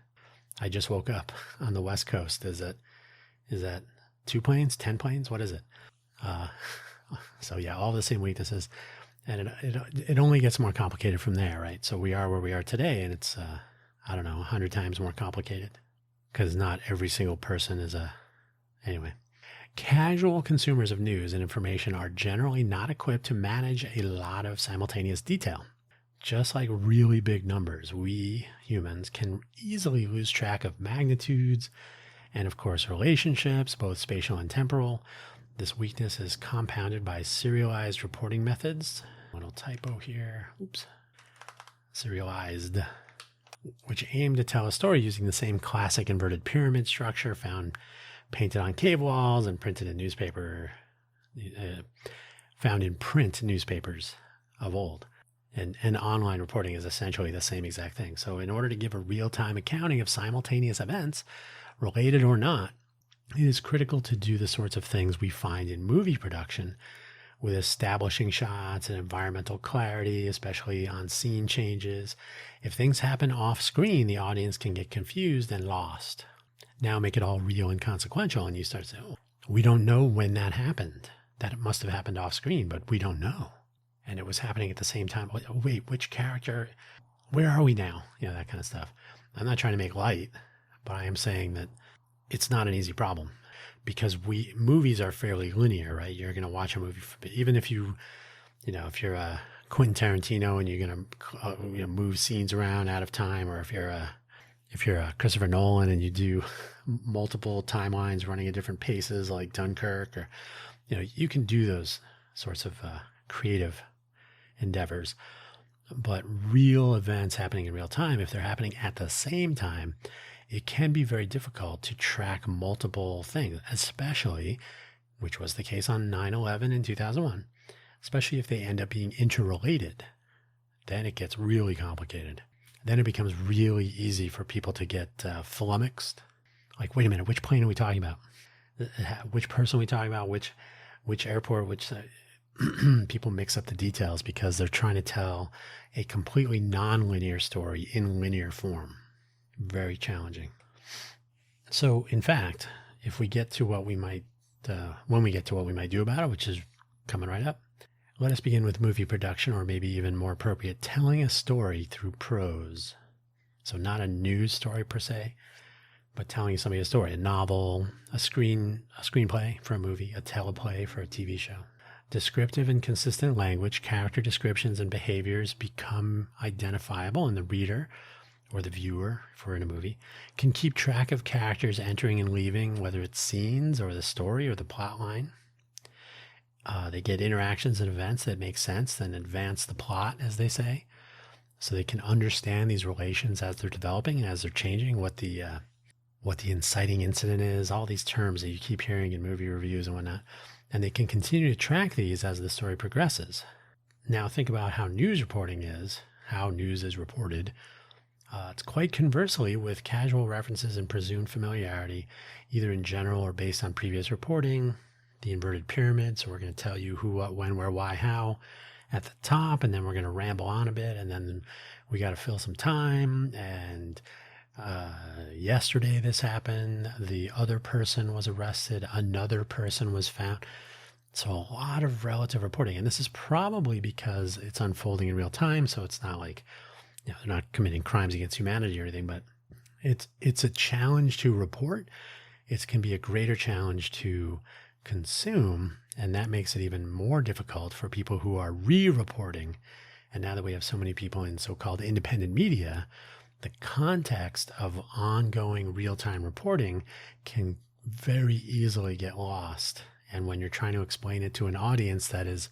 I just woke up on the West Coast. Is that 2 planes, 10 planes? What is it? So yeah, all the same weaknesses. And it only gets more complicated from there, right? So we are where we are today, and it's, 100 times more complicated, because not every single person is anyway. Casual consumers of news and information are generally not equipped to manage a lot of simultaneous detail. Just like really big numbers, we humans can easily lose track of magnitudes and, of course, relationships, both spatial and temporal. This weakness is compounded by serialized reporting methods. Little typo here. Oops. Serialized, which aim to tell a story using the same classic inverted pyramid structure found painted on cave walls and printed in found in print newspapers of old. And online reporting is essentially the same exact thing. So in order to give a real-time accounting of simultaneous events, related or not, it is critical to do the sorts of things we find in movie production, with establishing shots and environmental clarity, especially on scene changes. If things happen off screen, the audience can get confused and lost. Now make it all real and consequential, and you start saying, oh, we don't know when that happened. That it must have happened off screen, but we don't know. And it was happening at the same time. Wait, which character? Where are we now? That kind of stuff. I'm not trying to make light, but I am saying that it's not an easy problem, because movies are fairly linear, right? You're going to watch a movie, even if if you're a Quentin Tarantino and you're going to move scenes around out of time, or if you're a Christopher Nolan and you do multiple timelines running at different paces, like Dunkirk, or you can do those sorts of creative endeavors. But real events happening in real time, if they're happening at the same time, it can be very difficult to track multiple things, especially, which was the case on 9/11 in 2001, especially if they end up being interrelated. Then it gets really complicated. Then it becomes really easy for people to get flummoxed. Like, wait a minute, which plane are we talking about? Which person are we talking about? Which airport? Which people mix up the details because they're trying to tell a completely non-linear story in linear form. Very challenging. So, in fact, if we get to what we might, when we get to what we might do about it, which is coming right up, let us begin with movie production, or maybe even more appropriate, telling a story through prose. So not a news story per se, but telling somebody a story, a novel, a screenplay for a movie, a teleplay for a TV show. Descriptive and consistent language, character descriptions, and behaviors become identifiable, and the reader, or the viewer, if we're in a movie, can keep track of characters entering and leaving, whether it's scenes or the story or the plot line. They get interactions and events that make sense and advance the plot, as they say, so they can understand these relations as they're developing and as they're changing, what the inciting incident is, all these terms that you keep hearing in movie reviews and whatnot. And they can continue to track these as the story progresses. Now think about how news reporting is, how news is reported. It's quite conversely with casual references and presumed familiarity, either in general or based on previous reporting. The inverted pyramid, so we're going to tell you who, what, when, where, why, how at the top, and then we're going to ramble on a bit, and then we got to fill some time. And yesterday this happened, the other person was arrested, another person was found. So a lot of relative reporting, and this is probably because it's unfolding in real time, so it's not like, they're not committing crimes against humanity or anything, but it's a challenge to report. It can be a greater challenge to consume, and that makes it even more difficult for people who are re-reporting. And now that we have so many people in so-called independent media, the context of ongoing real-time reporting can very easily get lost. And when you're trying to explain it to an audience that is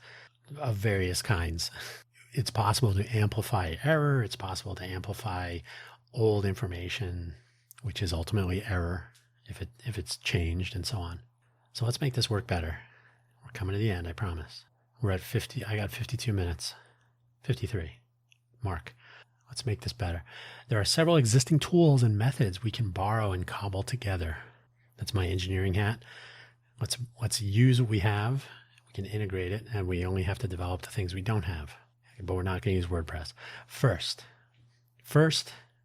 of various kinds, it's possible to amplify error. It's possible to amplify old information, which is ultimately error if it's changed and so on. So let's make this work better. We're coming to the end, I promise. We're at 50. I got 52 minutes. 53. Mark. Let's make this better. There are several existing tools and methods we can borrow and cobble together. That's my engineering hat. Let's use what we have. We can integrate it, and we only have to develop the things we don't have. But we're not going to use WordPress. First,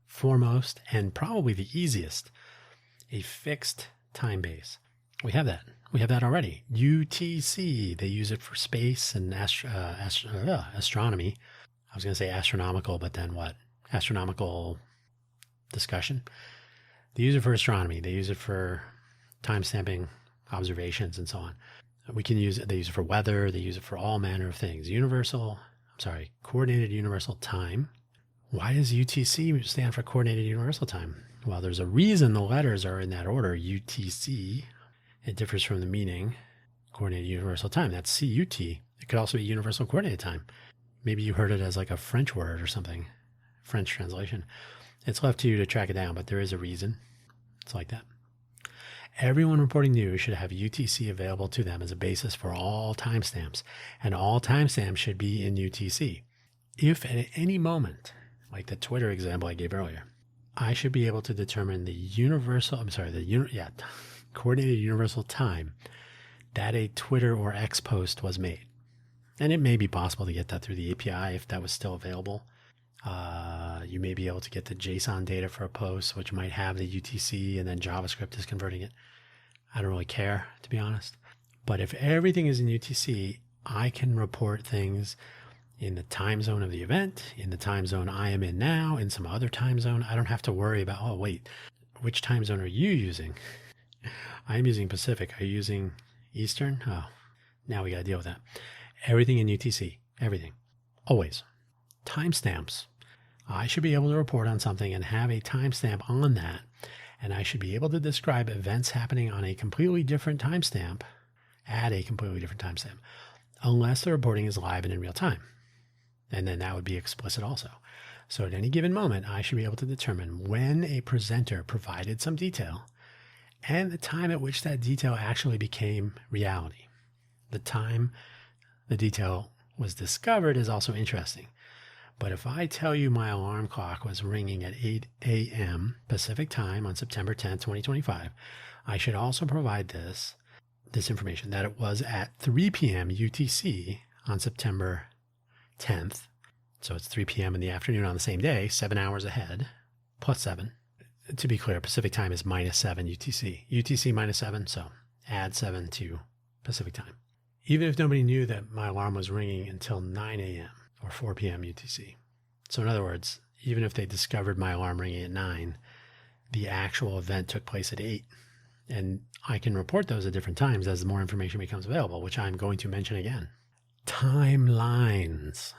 foremost, and probably the easiest, a fixed time base. We have that. We have that already. UTC, they use it for space and astronomy. I was going to say astronomical, but then what? Astronomical discussion. They use it for astronomy. They use it for timestamping observations and so on. We can use it. They use it for weather. They use it for all manner of things. Coordinated Universal Time. Why does UTC stand for Coordinated Universal Time? Well, there's a reason the letters are in that order, UTC. It differs from the meaning, Coordinated Universal Time. That's CUT. It could also be Universal Coordinated Time. Maybe you heard it as like a French word or something, French translation. It's left to you to track it down, but there is a reason. It's like that. Everyone reporting news should have UTC available to them as a basis for all timestamps, and all timestamps should be in UTC. If at any moment, like the Twitter example I gave earlier, I should be able to determine Coordinated Universal Time that a Twitter or X post was made. And it may be possible to get that through the API if that was still available. You may be able to get the JSON data for a post, which might have the UTC, and then JavaScript is converting it. I don't really care, to be honest. But if everything is in UTC, I can report things in the time zone of the event, in the time zone I am in now, in some other time zone. I don't have to worry about, which time zone are you using? I'm using Pacific. Are you using Eastern? Oh, now we got to deal with that. Everything in UTC. Everything. Always. Timestamps. I should be able to report on something and have a timestamp on that, and I should be able to describe events happening on a completely different timestamp, at a completely different timestamp, unless the reporting is live and in real time. And then that would be explicit also. So at any given moment, I should be able to determine when a presenter provided some detail and the time at which that detail actually became reality. The time the detail was discovered is also interesting. But if I tell you my alarm clock was ringing at 8 a.m. Pacific time on September 10th, 2025, I should also provide this information that it was at 3 p.m. UTC on September 10th. So it's 3 p.m. in the afternoon on the same day, 7 hours ahead, plus 7. To be clear, Pacific time is minus 7 UTC. UTC minus 7, so add 7 to Pacific time. Even if nobody knew that my alarm was ringing until 9 a.m. or 4 p.m. UTC. So in other words, even if they discovered my alarm ringing at 9, the actual event took place at 8. And I can report those at different times as more information becomes available, which I'm going to mention again. Timelines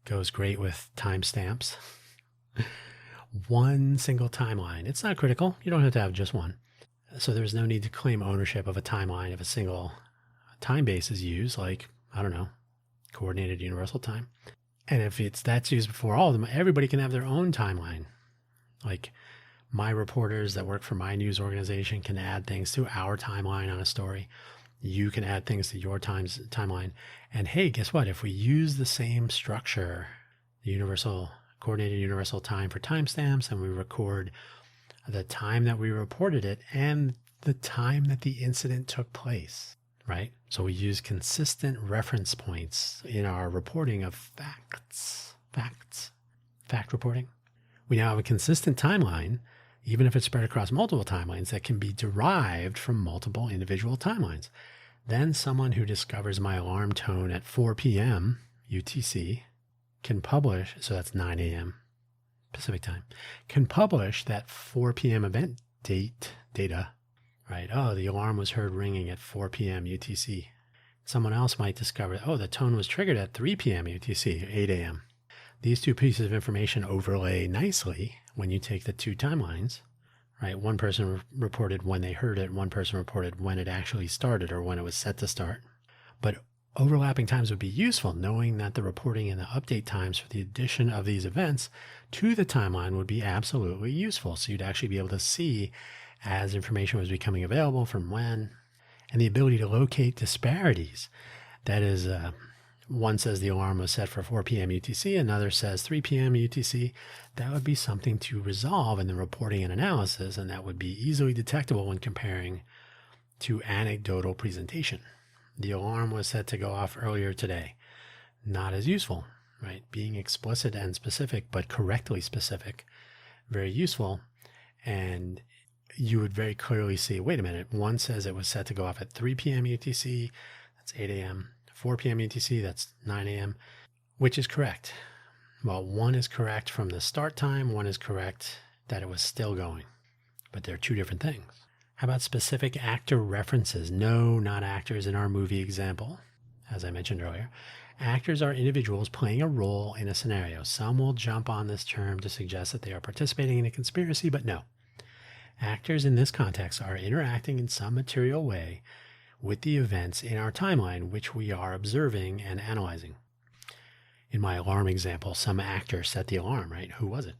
goes great with timestamps. One single timeline. It's not critical. You don't have to have just one. So there's no need to claim ownership of a timeline of a single time base is used, like, I don't know, coordinated universal time. And if that's used before all of them, everybody can have their own timeline. Like my reporters that work for my news organization can add things to our timeline on a story. You can add things to your timeline. And hey, guess what? If we use the same structure, the coordinated universal time for timestamps, and we record the time that we reported it and the time that the incident took place, right? So we use consistent reference points in our reporting of fact reporting. We now have a consistent timeline, even if it's spread across multiple timelines, that can be derived from multiple individual timelines. Then someone who discovers my alarm tone at 4 p.m. UTC can publish, so that's 9 a.m. Pacific time, can publish that 4 p.m. event data, right? Oh, the alarm was heard ringing at 4 p.m. UTC. Someone else might discover, oh, the tone was triggered at 3 p.m. UTC, 8 a.m. These two pieces of information overlay nicely when you take the two timelines, right? One person reported when they heard it. One person reported when it actually started or when it was set to start. But overlapping times would be useful, knowing that the reporting and the update times for the addition of these events to the timeline would be absolutely useful. So you'd actually be able to see as information was becoming available from when, and the ability to locate disparities. That is, one says the alarm was set for 4 p.m. UTC, another says 3 p.m. UTC. That would be something to resolve in the reporting and analysis, and that would be easily detectable when comparing to anecdotal presentation. The alarm was set to go off earlier today. Not as useful, right? Being explicit and specific, but correctly specific, very useful. And you would very clearly see, wait a minute, one says it was set to go off at 3 p.m. UTC, that's 8 a.m. 4 p.m. UTC, that's 9 a.m. Which is correct? Well, one is correct from the start time, one is correct that it was still going. But they're two different things. How about specific actor references? No, not actors in our movie example. As I mentioned earlier, actors are individuals playing a role in a scenario. Some will jump on this term to suggest that they are participating in a conspiracy, but no. Actors in this context are interacting in some material way with the events in our timeline, which we are observing and analyzing. In my alarm example, some actor set the alarm, right? Who was it?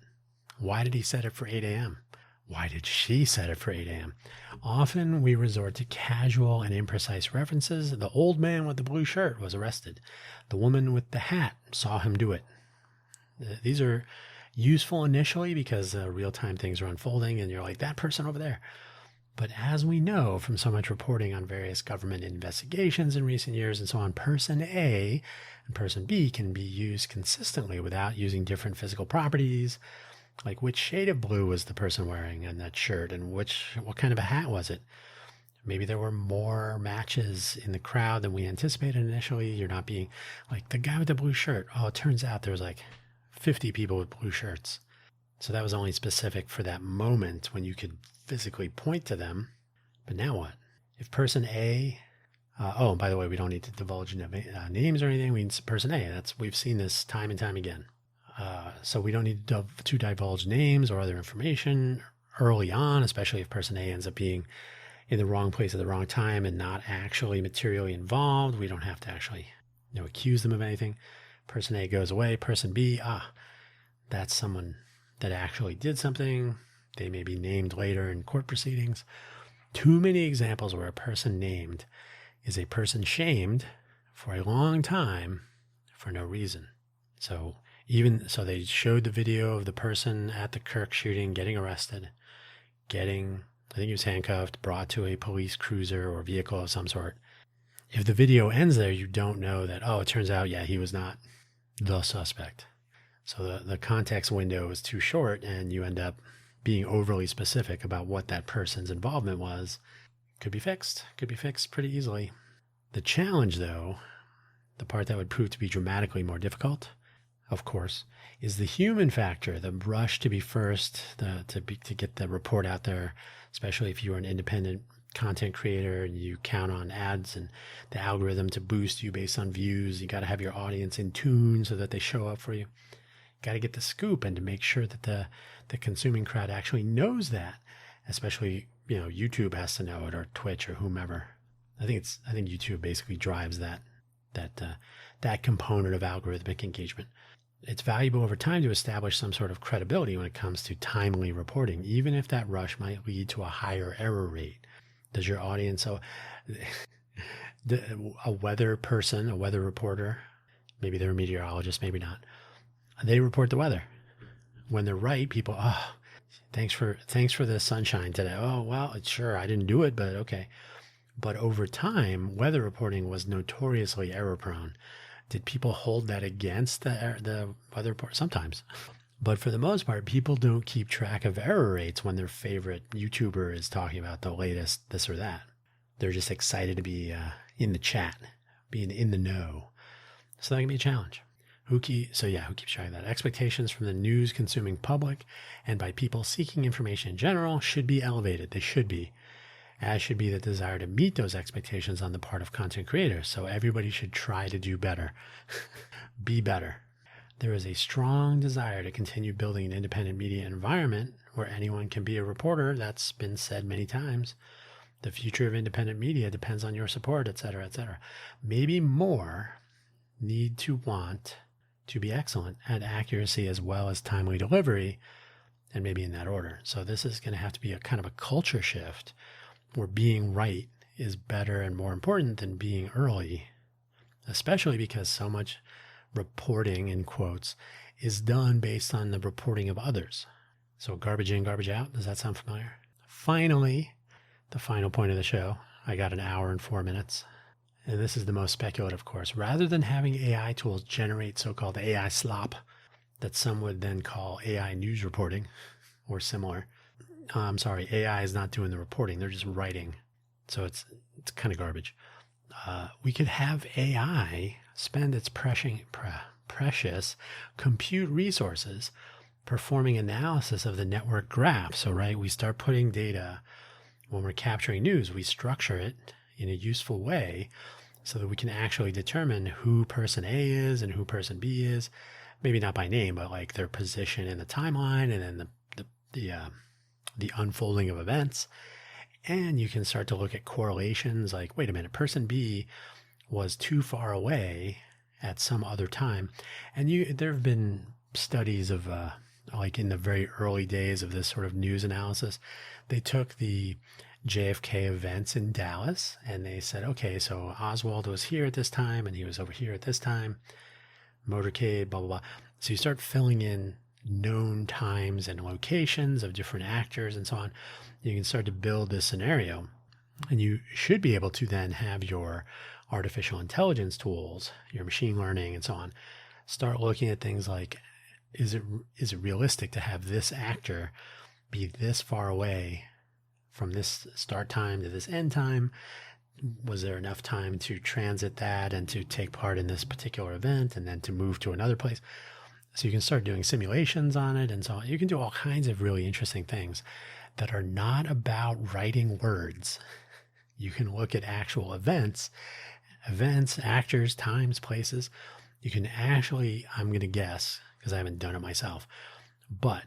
Why did he set it for 8 a.m.? Why did she set it for 8 a.m.? Often we resort to casual and imprecise references. The old man with the blue shirt was arrested. The woman with the hat saw him do it. These are useful initially because real-time things are unfolding and you're like, that person over there. But as we know from so much reporting on various government investigations in recent years and so on, person A and person B can be used consistently without using different physical properties. Like which shade of blue was the person wearing in that shirt and what kind of a hat was it? Maybe there were more matches in the crowd than we anticipated initially. You're not being like the guy with the blue shirt. Oh, it turns out there was like 50 people with blue shirts. So that was only specific for that moment when you could physically point to them. But now what? If person A, oh, by the way, we don't need to divulge names or anything. Person A, we've seen this time and time again. So we don't need to divulge names or other information early on, especially if person A ends up being in the wrong place at the wrong time and not actually materially involved. We don't have to actually accuse them of anything. Person A goes away. Person B, that's someone that actually did something. They may be named later in court proceedings. Too many examples where a person named is a person shamed for a long time for no reason. So they showed the video of the person at the Kirk shooting getting arrested, I think he was handcuffed, brought to a police cruiser or vehicle of some sort. If the video ends there, you don't know that, it turns out, he was not the suspect. So the context window is too short and you end up being overly specific about what that person's involvement was. Could be fixed pretty easily. The challenge, though, the part that would prove to be dramatically more difficult, of course, is the human factor, the rush to be first, to get the report out there, especially if you're an independent content creator and you count on ads and the algorithm to boost you based on views. You got to have your audience in tune so that they show up for you. Got to get the scoop and to make sure that the consuming crowd actually knows that, especially, YouTube has to know it, or Twitch or whomever. I think YouTube basically drives that component of algorithmic engagement. It's valuable over time to establish some sort of credibility when it comes to timely reporting, even if that rush might lead to a higher error rate. Does your audience, so a weather person, a weather reporter, maybe they're a meteorologist, maybe not, they report the weather. When they're right, people, oh, thanks for the sunshine today. Oh, well, sure, I didn't do it, but okay. But over time, weather reporting was notoriously error prone. Did people hold that against the weather report? Sometimes. But for the most part, people don't keep track of error rates when their favorite YouTuber is talking about the latest this or that. They're just excited to be in the chat, being in the know. So that can be a challenge. Who keeps track of that? Expectations from the news consuming public and by people seeking information in general should be elevated. They should be. As should be the desire to meet those expectations on the part of content creators. So everybody should try to do better. Be better. There is a strong desire to continue building an independent media environment where anyone can be a reporter. That's been said many times. The future of independent media depends on your support, etc., etc. Maybe more need to want to be excellent at accuracy as well as timely delivery, and maybe in that order. So this is going to have to be a kind of a culture shift where being right is better and more important than being early, especially because so much reporting, in quotes, is done based on the reporting of others. So garbage in, garbage out. Does that sound familiar? Finally, the final point of the show. I got an hour and 4 minutes. And this is the most speculative, of course. Rather than having AI tools generate so-called AI slop that some would then call AI news reporting or similar, I'm sorry, AI is not doing the reporting. They're just writing. So it's kind of garbage. We could have AI spend its precious compute resources performing analysis of the network graph. So, right, we start putting data when we're capturing news. We structure it in a useful way so that we can actually determine who person A is and who person B is. Maybe not by name, but like their position in the timeline and then the unfolding of events. And you can start to look at correlations like, wait a minute, person B was too far away at some other time. And there have been studies of like in the very early days of this sort of news analysis, they took the JFK events in Dallas and they said, okay, so Oswald was here at this time and he was over here at this time, motorcade, blah, blah, blah. So you start filling in known times and locations of different actors and so on. You can start to build this scenario, and you should be able to then have your artificial intelligence tools, your machine learning and so on, start looking at things like, is it realistic to have this actor be this far away from this start time to this end time? Was there enough time to transit that and to take part in this particular event and then to move to another place? So you can start doing simulations on it and so on. You can do all kinds of really interesting things that are not about writing words. You can look at actual events, actors, times, places. You can actually, I'm going to guess, because I haven't done it myself, but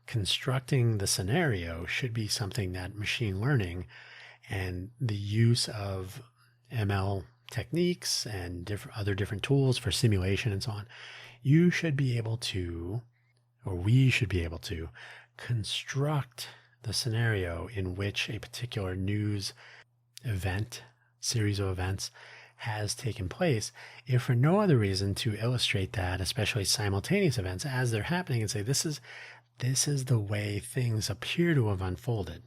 constructing the scenario should be something that machine learning and the use of ML techniques and other different tools for simulation and so on, you should be able to, or we should be able to, construct the scenario in which a particular news event, series of events, has taken place, if for no other reason to illustrate that, especially simultaneous events as they're happening, and say, this is the way things appear to have unfolded.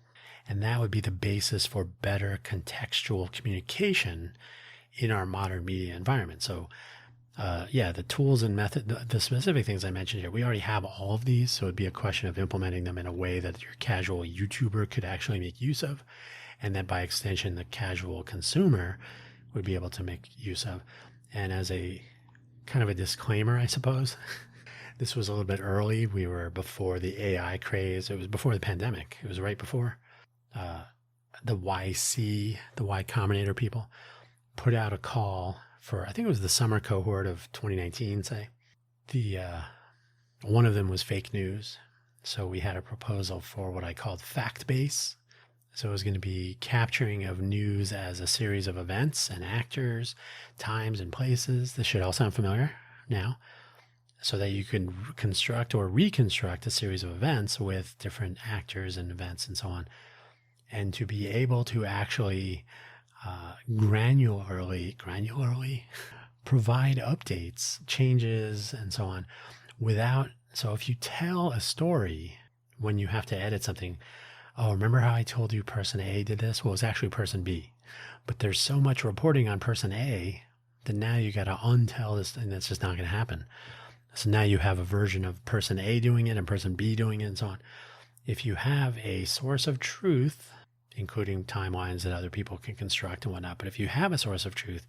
And that would be the basis for better contextual communication in our modern media environment. So the tools and method, the specific things I mentioned here, we already have all of these. So it'd be a question of implementing them in a way that your casual YouTuber could actually make use of. And that by extension, the casual consumer would be able to make use of. And as a kind of a disclaimer, I suppose, this was a little bit early. We were before the AI craze. It was before the pandemic. It was right before the YC, the Y Combinator people put out a call for, I think it was the summer cohort of 2019, say. One of them was fake news. So we had a proposal for what I called fact base. So it was going to be capturing of news as a series of events and actors, times and places. This should all sound familiar now. So that you can construct or reconstruct a series of events with different actors and events and so on. And to be able to actually granularly provide updates, changes, and so on so if you tell a story when you have to edit something, oh, remember how I told you person A did this? Well, it's actually person B. But there's so much reporting on person A that now you got to untell this, and that's just not going to happen. So now you have a version of person A doing it and person B doing it and so on. If you have a source of truth, including timelines that other people can construct and whatnot, but if you have a source of truth,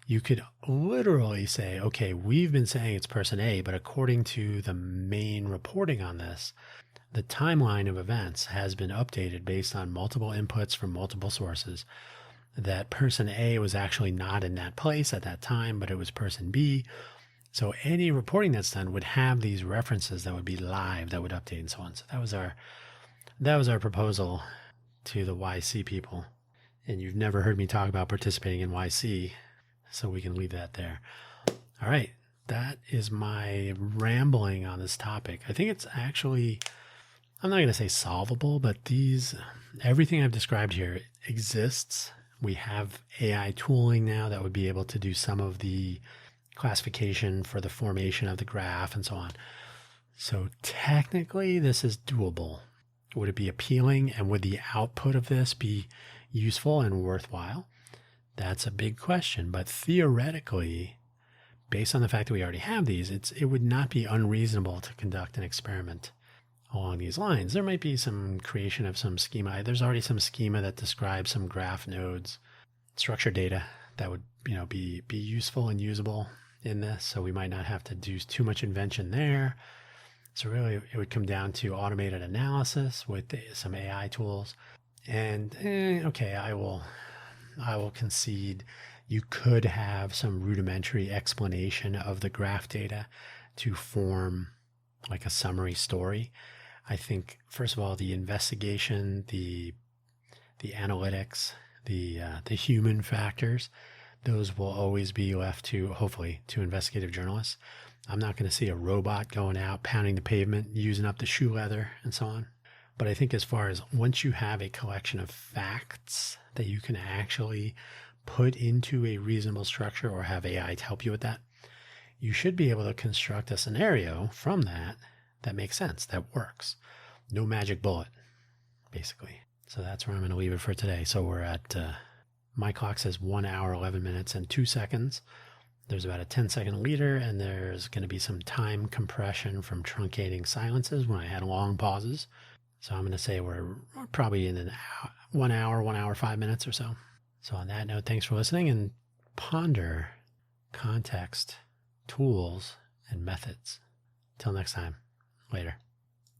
you could literally say, okay, we've been saying it's person A, but according to the main reporting on this, the timeline of events has been updated based on multiple inputs from multiple sources, that person A was actually not in that place at that time, but it was person B. So any reporting that's done would have these references that would be live, that would update and so on. So that was our proposal to the YC people. And you've never heard me talk about participating in YC, so we can leave that there. All right, that is my rambling on this topic. I think it's actually, I'm not going to say solvable, but everything I've described here exists. We have AI tooling now that would be able to do some of the classification for the formation of the graph and so on. So technically this is doable. Would it be appealing, and would the output of this be useful and worthwhile? That's a big question, but theoretically, based on the fact that we already have these, it would not be unreasonable to conduct an experiment along these lines. There might be some creation of some schema. There's already some schema that describes some graph nodes, structured data that would, be useful and usable in this. So we might not have to do too much invention there. So really, it would come down to automated analysis with some AI tools. And okay, I will concede you could have some rudimentary explanation of the graph data to form like a summary story. I think, first of all, the investigation, the analytics, the human factors, those will always be left to, hopefully, to investigative journalists. I'm not going to see a robot going out, pounding the pavement, using up the shoe leather and so on. But I think as far as once you have a collection of facts that you can actually put into a reasonable structure or have AI to help you with that, you should be able to construct a scenario from that makes sense, that works. No magic bullet, basically. So that's where I'm going to leave it for today. So we're at, my clock says 1 hour, 11 minutes and 2 seconds. There's about a 10-second leader, and there's going to be some time compression from truncating silences when I had long pauses. So I'm going to say we're probably in 1 hour, 5 minutes or so. So on that note, thanks for listening, and ponder context, tools, and methods. Till next time. Later.